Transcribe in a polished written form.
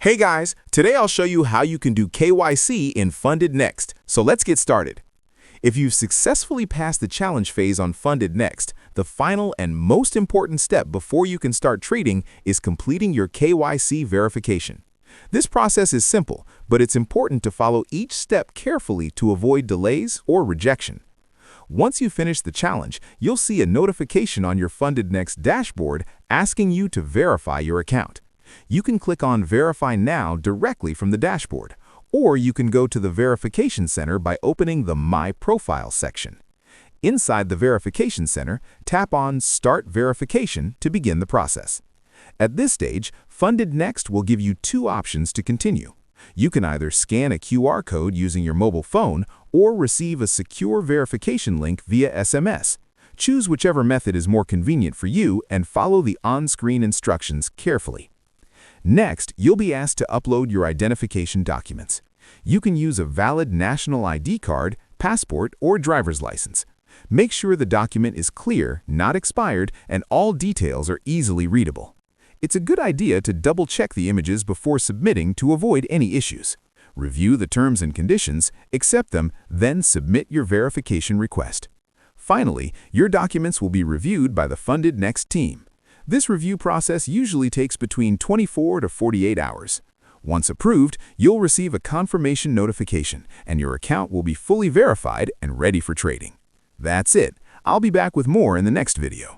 Hey guys, today I'll show you how you can do KYC in Funded Next, so let's get started. If you've successfully passed the challenge phase on Funded Next, the final and most important step before you can start trading is completing your KYC verification. This process is simple, but it's important to follow each step carefully to avoid delays or rejection. Once you finish the challenge, you'll see a notification on your Funded Next dashboard asking you to verify your account. You can click on Verify Now directly from the dashboard, or you can go to the Verification Center by opening the My Profile section. Inside the Verification Center, tap on Start Verification to begin the process. At this stage, Funded Next will give you two options to continue. You can either scan a QR code using your mobile phone or receive a secure verification link via SMS. Choose whichever method is more convenient for you and follow the on-screen instructions carefully. Next, you'll be asked to upload your identification documents. You can use a valid national ID card, passport, or driver's license. Make sure the document is clear, not expired, and all details are easily readable. It's a good idea to double-check the images before submitting to avoid any issues. Review the terms and conditions, accept them, then submit your verification request. Finally, your documents will be reviewed by the Funded Next team. This review process usually takes between 24 to 48 hours. Once approved, you'll receive a confirmation notification, and your account will be fully verified and ready for trading. That's it. I'll be back with more in the next video.